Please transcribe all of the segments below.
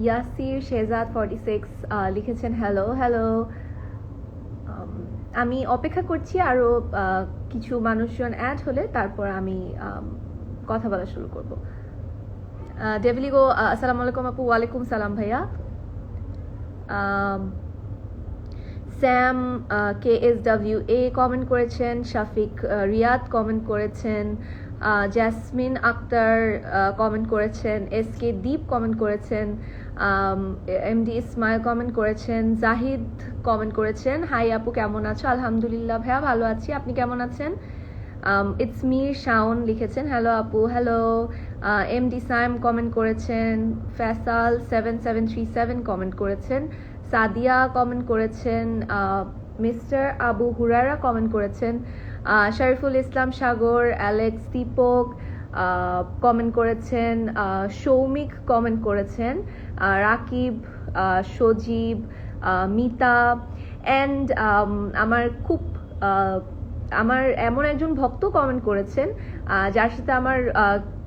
ইয়াসির শেহজাদ 46 লিখেছেন hello hello. আমি অপেক্ষা করছি আরও কিছু মানুষজন অ্যাড হলে তারপর আমি কথা বলা শুরু করব। ডেভিলিগো আসসালামু আলাইকুম আপু। ওয়ালাইকুম সালাম ভাইয়া। স্যাম KSWA কমেন্ট করেছেন, শাফিক রিয়াদ কমেন্ট করেছেন, জেসমিন আক্তার কমেন্ট করেছেন, SK দীপ কমেন্ট করেছেন, MD ইসমাইল কমেন্ট করেছেন, জাহিদ কমেন্ট করেছেন। হাই আপু কেমন আছো? আলহামদুলিল্লাহ ভাইয়া ভালো আছি, আপনি কেমন আছেন? ইটস মির শাওন লিখেছেন হ্যালো আপু হ্যালো। MD সাইম কমেন্ট করেছেন, ফ্যাসাল 7737 কমেন্ট করেছেন, সাদিয়া কমেন্ট করেছেন, মিস্টার আবু হুরারা কমেন্ট করেছেন, শরীফুল ইসলাম সাগর, অ্যালেক্স দীপক কমেন্ট করেছেন, সৌমিক কমেন্ট করেছেন, রাকিব, সজীব, মিতা অ্যান্ড আমার এমন একজন ভক্ত কমেন্ট করেছেন যার সাথে আমার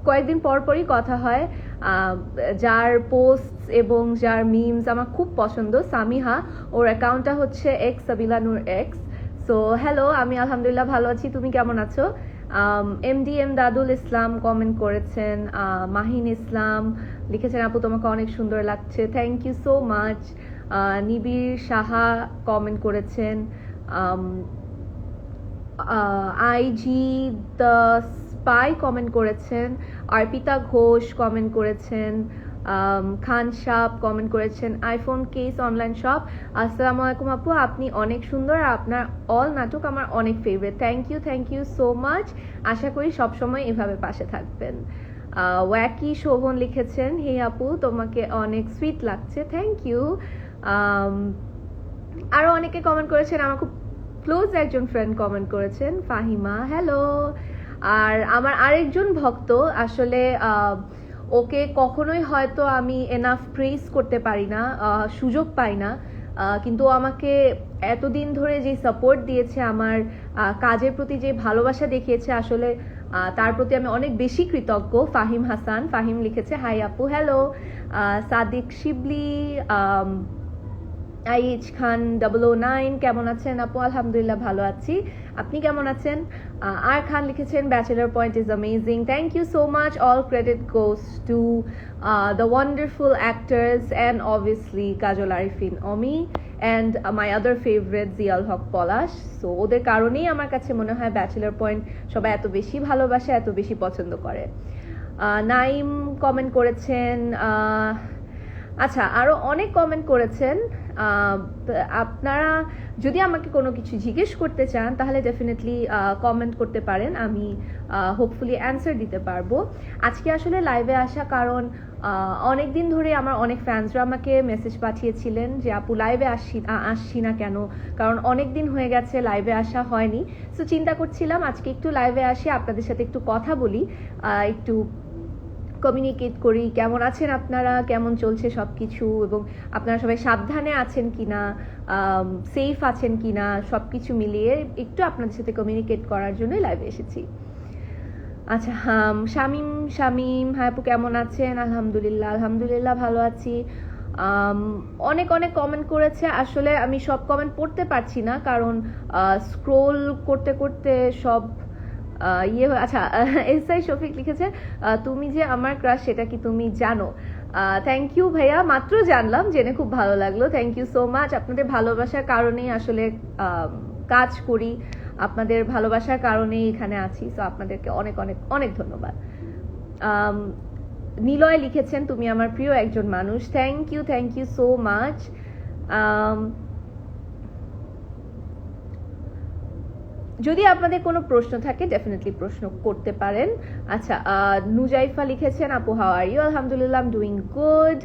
কয়েকদিন পরপরই কথা হয়, যার পোস্ট এবং যার মিমস আমার খুব পছন্দ, সামিহা। ওর অ্যাকাউন্টটা হচ্ছে সাবিলানুর এক্স। সো হ্যালো, আমি আলহামদুলিল্লাহ ভালো আছি, তুমি কেমন আছো? MDM দাদুল ইসলাম কমেন্ট করেছেন, মাহিন ইসলাম লিখেছেন আপু তোমাকে অনেক সুন্দর লাগছে, thank you so much. Nibir Saha comment করেছেন, IG দ্য স্পাই কমেন্ট করেছেন, অর্পিতা ঘোষ কমেন্ট করেছেন, খান সাপ কমেন্ট করেছেন, আইফোন কেস অনলাইন শপ। আসসালামু আলাইকুম আপু, আপনি অনেক সুন্দর, আপনার অল নাটক আমার অনেক favourite, thank you so much. আশা করি সবসময় এভাবে পাশে থাকবেন। ওয়াকি শোভন লিখেছেন হে আপু তোমাকে অনেক সুইট লাগছে, থ্যাংক ইউ। আরও অনেকে কমেন্ট করেছেন, আমার খুব ক্লোজ একজন ফ্রেন্ড কমেন্ট করেছেন, ফাহিমা হ্যালো। আর আমার আরেকজন ভক্ত, আসলে ওকে কখনোই হয়তো আমি এনাফ প্রেজ করতে পারি না, সুযোগ পাই না, কিন্তু আমাকে এতদিন ধরে যে সাপোর্ট দিয়েছে, আমার কাজের প্রতি যে ভালোবাসা দেখিয়েছে, আসলে তার প্রতি আমি অনেক বেশি কৃতজ্ঞ। ফাহিম হাসান ফাহিম লিখেছে হাই আপু হ্যালো। সাদিক শিবলি, IH খান 009 কেমন আছেন আপু? আলহামদুলিল্লাহ ভালো আছি, আপনি কেমন আছেন? আর খান লিখেছেন bachelor point is amazing, thank you so much. All credit goes to the wonderful actors and obviously Kajal Arifin Omi and my other favourite Ziaul Haque Palash. So ওদের কারণেই আমার কাছে মনে হয় ব্যাচেলার পয়েন্ট সবাই এত বেশি ভালোবাসে, এত বেশি পছন্দ করে। নাইম কমেন্ট করেছেন, আচ্ছা আরও অনেক কমেন্ট করেছেন। আপনারা যদি আমাকে কোনো কিছু জিজ্ঞেস করতে চান তাহলে ডেফিনেটলি কমেন্ট করতে পারেন, আমি হোপফুলি অ্যান্সার দিতে পারবো। আজকে আসলে লাইভে আসা কারণ অনেক দিন ধরে আমার অনেক ফ্যান্সরা আমাকে মেসেজ পাঠিয়েছিলেন যে আপু লাইভে আসছি না কেন, কারণ অনেক দিন হয়ে গেছে লাইভে আসা হয়নি। সো চিন্তা করছিলাম আজকে একটু লাইভে আসি, আপনাদের সাথে একটু কথা বলি, একটু কমিউনিকেট করি, কেমন আছেন আপনারা, কেমন চলছে সব কিছু, এবং আপনারা সবাই সাবধানে আছেন কিনা, সেফ আছেন কিনা, সব কিছু মিলিয়ে একটু আপনাদের সাথে কমিউনিকেট করার জন্যই লাইভে এসেছি। আচ্ছা শামিম হ্যাঁ আপু কেমন আছেন? আলহামদুলিল্লাহ ভালো আছি। অনেক কমেন্ট করেছে, আসলে আমি সব কমেন্ট পড়তে পারছি না কারণ স্ক্রোল করতে করতে সব আচ্ছা SI শফিক লিখেছে তুমি যে আমার ক্রাশ সেটা কি তুমি জানো? থ্যাংক ইউ ভাইয়া, মাত্র জানলাম, জেনে খুব ভালো লাগলো, থ্যাংক ইউ সো মাচ। আপনাদের ভালোবাসার কারণেই আসলে কাজ করি, আপনাদের ভালোবাসার কারণেই এখানে আছি, সো আপনাদেরকে অনেক ধন্যবাদ। নিলয় লিখেছেন তুমি আমার প্রিয় একজন মানুষ, থ্যাংক ইউ সো মাচ। যদি আপনাদের কোনো প্রশ্ন থাকে ডেফিনেটলি প্রশ্ন করতে পারেন। আচ্ছা নুজাইফা লিখেছেন আপু হাউ আর ইউ? আলহামদুলিল্লাহ I am doing good.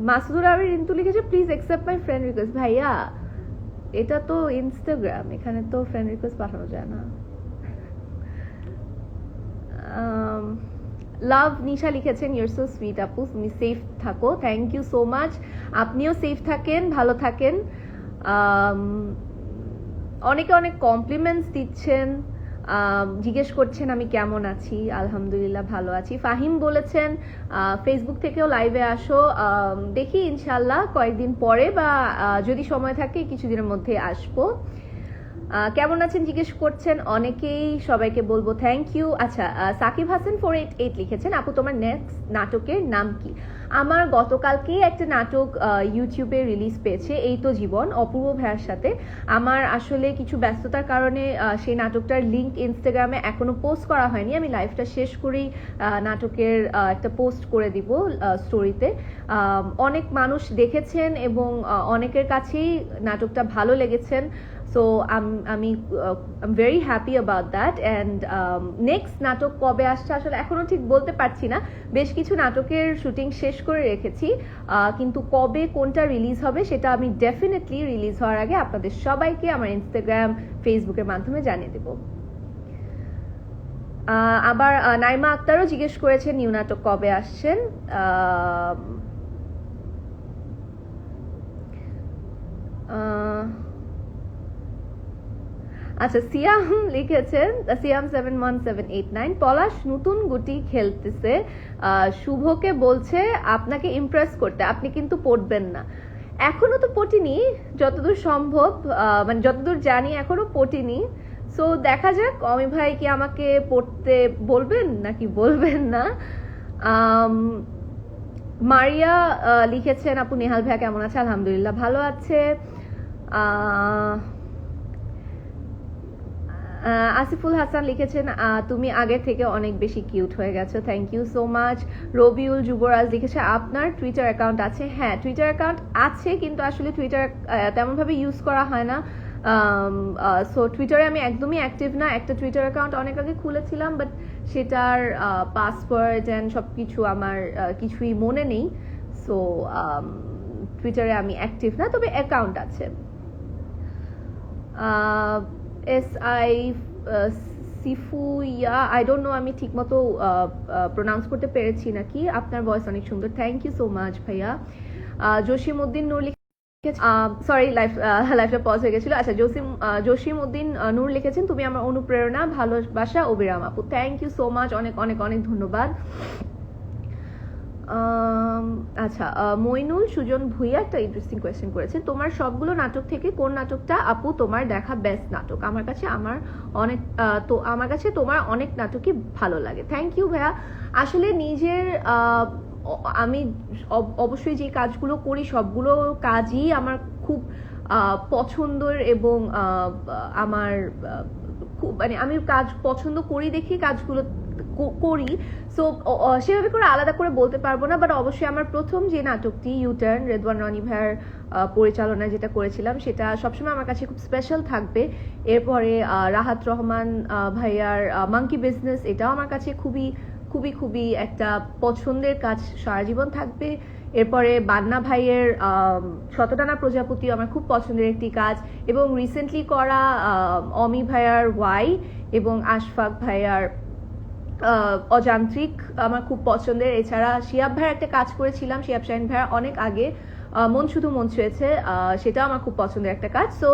Masudur আবি রিন্তু লিখেছে please accept my friend request. ভাইয়া এটা তো ইনস্টাগ্রাম, এখানে তো ফ্রেন্ড রিকোয়েস্ট পাঠানো যায় না। লাভ নিশা লিখেছেন ইউর সো সুইট আপু, তুমি সেফ থাকো, থ্যাংক ইউ সো মাচ। আপনিও সেফ থাকেন, ভালো থাকেন। অনেকে অনেক কমপ্লিমেন্টস দিচ্ছেন, জিজ্ঞেস করছেন আমি কেমন আছি, আলহামদুলিল্লাহ ভালো আছি। ফাহিম বলেছেন ফেসবুক থেকেও লাইভে আসো, দেখি ইনশাল্লাহ কয়েকদিন পরে বা যদি সময় থাকে কিছুদিনের মধ্যে আসবো। কেমন আছেন জিজ্ঞেস করছেন অনেকেই, সবাইকে বলবো থ্যাংক ইউ। আচ্ছা, সাকিব হাসান 488 লিখেছেন আপু তোমার নেক্সট নাটকের নাম কি? আমার গতকালকেই একটা নাটক ইউটিউবে রিলিজ পেয়েছে, এই তো জীবন, অপূর্ব ভাইয়ার সাথে। আমার আসলে কিছু ব্যস্ততার কারণে সেই নাটকটার লিঙ্ক ইনস্টাগ্রামে এখনো পোস্ট করা হয়নি। আমি লাইভটা শেষ করেই নাটকের একটা পোস্ট করে দিব স্টোরিতে। অনেক মানুষ দেখেছেন এবং অনেকের কাছেই নাটকটা ভালো লেগেছেন। সো আমি very happy about that. And next নাটক কবে আসছে আসলে এখনও ঠিক বলতে পারছি না। বেশ কিছু নাটকের শুটিং শেষ করে রেখেছি, কিন্তু কবে কোনটা রিলিজ হবে সেটা আমি ডেফিনেটলি রিলিজ হওয়ার আগে আপনাদের সবাইকে আমার ইনস্টাগ্রাম ফেসবুকের মাধ্যমে জানিয়ে দেব। আবার নাইমা আক্তারও জিজ্ঞেস করেছেন নিউ নাটক কবে আসছেন। আচ্ছা, সিয়াম লিখেছেন, সিয়াম 71789 পলাশ নতুন গুটি খেলতেছে, শুভকে বলছে আপনাকে ইমপ্রেস করতে, আপনি কিন্তু পড়বেন না। এখনো তো পটিনি, যতদূর সম্ভব, মানে যতদূর জানি এখনো পটিনি। সো দেখা যাক অমি ভাই কি আমাকে পড়তে বলবেন নাকি বলবেন না। মারিয়া লিখেছেন আপু নেহাল ভাইয়া কেমন আছে, আলহামদুলিল্লাহ ভালো আছে। আসিফুল হাসান লিখেছেন তুমি আগে থেকে অনেক বেশি কিউট হয়ে গেছো, thank you so much. Robiul Jubraj লিখেছে আপনার টুইটার অ্যাকাউন্ট আছে? হ্যাঁ, টুইটার অ্যাকাউন্ট আছে, কিন্তু আসলে টুইটার তেমনভাবে ইউজ করা হয় না। সো টুইটারে আমি একদমই অ্যাক্টিভ না। একটা টুইটার অ্যাকাউন্ট অনেক আগে খুলেছিলাম, বাট সেটার পাসওয়ার্ড অ্যান্ড সব কিছু আমার কিছুই মনে নেই। সো টুইটারে আমি অ্যাক্টিভ না, তবে অ্যাকাউন্ট আছে। SI সিফুইয়া, আই ডোন্ট নো আমি ঠিক মতো প্রোনাউন্স করতে পেরেছি নাকি। আপনার ভয়েস অনেক সুন্দর, থ্যাংক ইউ সো মাচ ভাইয়া। জসিমউদ্দিন নূর সরি লাইফটা পজ হয়ে গেছিল। আচ্ছা, জসিমউদ্দিন নূর লিখেছেন তুমি আমার অনুপ্রেরণা, ভালোবাসা অবিরাম আপু, থ্যাংক ইউ সো মাচ, অনেক অনেক অনেক ধন্যবাদ। আচ্ছা, মইনুল সুজন ভুইয়া একটা ইন্টারেস্টিং কোয়েশ্চেন করেছে, তোমার সবগুলো নাটক থেকে কোন নাটকটা আপু তোমার দেখা বেস্ট নাটক? আমার কাছে তোমার অনেক নাটকই ভালো লাগে, থ্যাংক ইউ ভাইয়া। আসলে নিজের আমি অবশ্যই যে কাজগুলো করি সবগুলো কাজই আমার খুব পছন্দের এবং আমার খুব মানে আমি কাজ পছন্দ করি দেখি কাজগুলো করি। সো সেভাবে করে আলাদা করে বলতে পারবো না, বাট অবশ্যই আমার প্রথম যে নাটকটি ইউটার্ন রেদওয়ান রনি ভাইয়ের পরিচালনায় যেটা করেছিলাম সেটা সবসময় আমার কাছে খুব স্পেশাল থাকবে। এরপরে রাহাত রহমান ভাইয়ার মাঙ্কি বিজনেস, এটাও আমার কাছে খুবই খুবই খুবই একটা পছন্দের কাজ, সারা জীবন থাকবে। এরপরে বান্না ভাইয়ের শতটানা প্রজাপতি আমার খুব পছন্দের একটি কাজ, এবং রিসেন্টলি করা অমি ভাইয়ার ওয়াই এবং আশফাক ভাইয়ার অযান্ত্রিক আমার খুব পছন্দের। এছাড়া শিয়াব ভাইয়ের একটা কাজ করেছিলাম, শিয়াব শাহিন ভাইয়ার অনেক আগে, মন শুধু মন ছুঁয়েছে, সেটাও আমার খুব পছন্দের একটা কাজ। সো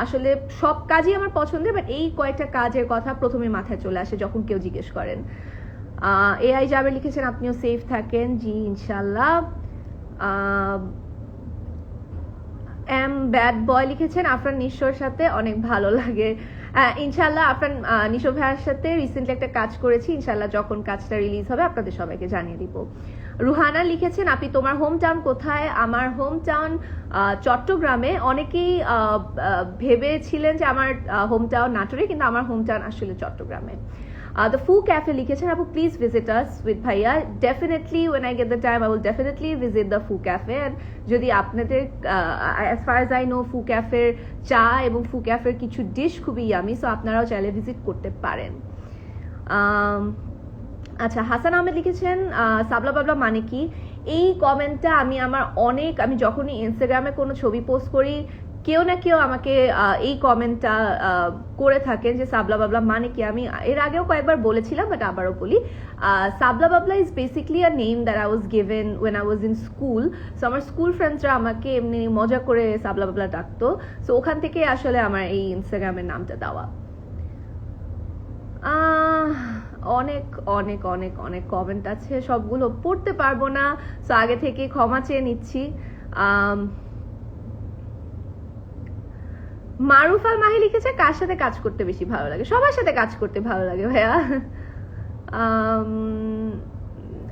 আসলে সব কাজই আমার পছন্দের, বাট এই কয়েকটা কাজের কথা প্রথমে মাথায় চলে আসে যখন কেউ জিজ্ঞেস করেন। AI জাবের লিখেছেন আপনিও সেফ থাকেন, জি ইনশাল্লাহ। ব্যাড বয় লিখেছেন আফরান নিশোর সাথে অনেক ভালো লাগে, ইনশাল্লাহ। আফরান নিশো ভাইয়ার সাথে রিসেন্টলি একটা কাজ করেছি, ইনশাল্লাহ যখন কাজটা রিলিজ হবে আপনাদের সবাইকে জানিয়ে দিব। রুহানা লিখেছেন আপনি তোমার হোম টাউন কোথায়? আমার হোম টাউন চট্টগ্রামে। অনেকেই ভেবেছিলেন যে আমার হোম টাউন নাটোরে, কিন্তু আমার হোম টাউন আসলে চট্টগ্রামে। The Foo Cafe লিখেছেন আপু প্লিজ ভিজিট আস উইথ ভাইয়া, definitely when I get the time I will definitely visit the Foo Cafe। and যদি আপনাদের as far as I know Foo Cafe চা এবং Foo Cafe কিছু ডিশ খুবই yummy, so আপনারাও চাইলে ভিজিট করতে পারেন। আচ্ছা, হাসান আহমেদ লিখেছেন সাবলা বাবলা মানে কি? এই কমেন্টটা আমি যখনই ইনস্টাগ্রামে কোনো ছবি পোস্ট করি কেউ না কেউ আমাকে এই কমেন্টটা করে থাকেন যে সাবলা বাবলা মানে কি। আমি এর আগেও কয়েকবার বলেছিলাম, বাট আবারও বলি, Sabla Babla is basically a name that I was given when I was in school. So আমার স্কুল ফ্রেন্ডসরা আমাকে এমনি মজা করে সাবলা বাবলা ডাকতো, সো ওখান থেকে আসলে আমার এই ইনস্টাগ্রামের নামটা দেওয়া। আহ, অনেক অনেক অনেক অনেক কমেন্ট আছে, সবগুলো পড়তে পারবো না, তো আগে থেকে ক্ষমা চেয়ে নিচ্ছি। মারুফ আল মাহি লিখেছে কার সাথে কাজ করতে বেশি ভালো লাগে? সবার সাথে কাজ করতে ভালো লাগে ভাইয়া।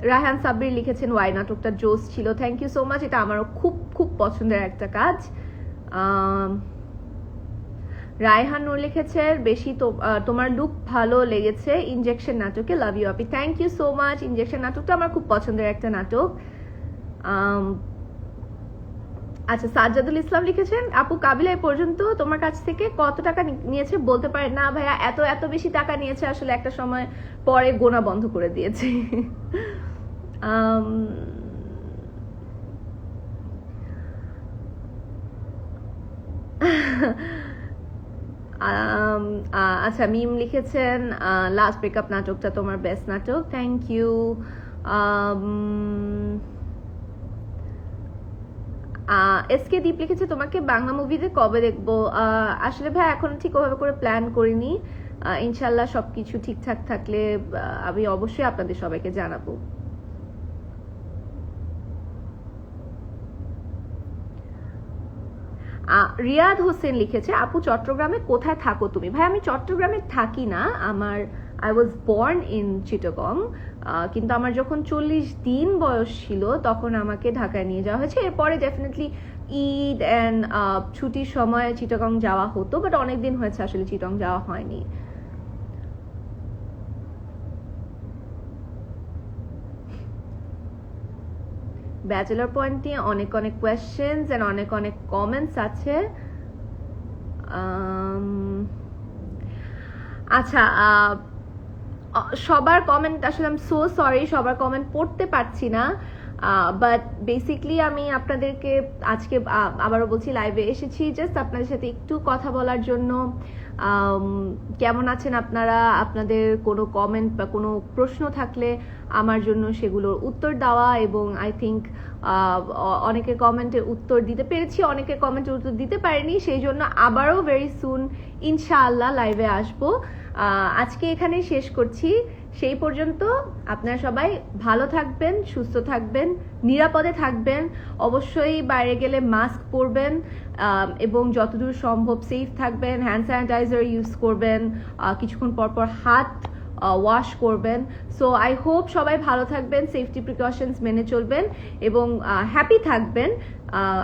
রায়হান সাব্বির লিখেছেন ওয়াই নাটকটা জোস ছিল, থ্যাংক ইউ সো মাচ, এটা আমারও খুব খুব পছন্দের একটা কাজ। রায়হান নূর লিখেছে বেশি তোমার লুক ভালো লেগেছে ইনজেকশন নাটকে, লাভ ইউ আপি, thank you so much. Injection নাটকটা আমার খুব পছন্দের একটা নাটক। আচ্ছা, সাজ্জাদুল ইসলাম লিখেছেন আপু কাবিলা এ পর্যন্ত তোমার কাছ থেকে কত টাকা নিয়েছে বলতে পারে? না ভাইয়া, এত এত বেশি টাকা নিয়েছে আসলে একটা সময় পরে গোনা বন্ধ করে দিয়েছে। আচ্ছা, মিম লিখেছেন লাস্ট ব্রেকআপ নাটকটা তোমার বেস্ট নাটক, থ্যাংক ইউ। এসকে দীপ লিখেছে তোমাকে বাংলা মুভিতে কবে দেখবো? আসলে ভাই এখন ঠিক ওভাবে করে প্ল্যান করিনি, ইনশাল্লাহ সবকিছু ঠিকঠাক থাকলে আমি অবশ্যই আপনাদের সবাইকে জানাবো। রিয়াদ হোসেন লিখেছে আপু চট্টগ্রামে কোথায় থাকো তুমি? ভাই আমি চট্টগ্রামে থাকি না, আমার I was born in Chittagong, কিন্তু আমার যখন 40 দিন বয়স ছিল তখন আমাকে ঢাকায় নিয়ে যাওয়া হয়েছে। এরপরে ডেফিনেটলি ঈদ অ্যান্ড ছুটির সময় চিটাগং যাওয়া হতো, বাট অনেকদিন হয়েছে আসলে চিটাগং যাওয়া হয়নি। ব্যাচেলর পয়েন্ট নিয়ে অনেক অনেক কোয়েশ্চেন্স এন্ড অনেক অনেক কমেন্টস আছে। আচ্ছা, সবার কমেন্ট আসলে আই এম সো সরি, সবার কমেন্ট পড়তে পারছি না, বাট বেসিকলি আমি আপনাদেরকে আজকে আবারও বলছি লাইভে এসেছি জাস্ট আপনাদের সাথে একটু কথা বলার জন্য। কেমন আছেন আপনারা? আপনাদের কোনো কমেন্ট বা কোনো প্রশ্ন থাকলে আমার জন্য সেগুলোর উত্তর দেওয়া, এবং আই থিঙ্ক অনেকের কমেন্টের উত্তর দিতে পেরেছি, অনেকের কমেন্টের উত্তর দিতে পারিনি, সেই জন্য আবারও ভেরি সুন ইনশাআল্লাহ লাইভে আসবো। আজকে এখানে শেষ করছি, সেই পর্যন্ত আপনারা সবাই ভালো থাকবেন, সুস্থ থাকবেন, নিরাপদে থাকবেন, অবশ্যই বাইরে গেলে মাস্ক পরবেন এবং যতদূর সম্ভব সেফ থাকবেন, হ্যান্ড স্যানিটাইজার ইউজ করবেন, কিছুক্ষণ পর পর হাত ওয়াশ করবেন। সো আই হোপ সবাই ভালো থাকবেন, সেফটি প্রিকশনস মেনে চলবেন এবং হ্যাপি থাকবেন।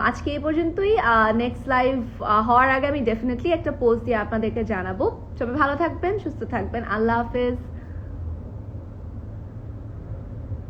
আজকে এই পর্যন্তই, নেক্সট লাইভ হওয়ার আগে আমি ডেফিনেটলি একটা পোস্ট দিয়ে আপনাদেরকে জানাবো। সবাই ভালো থাকবেন, সুস্থ থাকবেন, আল্লাহ হাফেজ।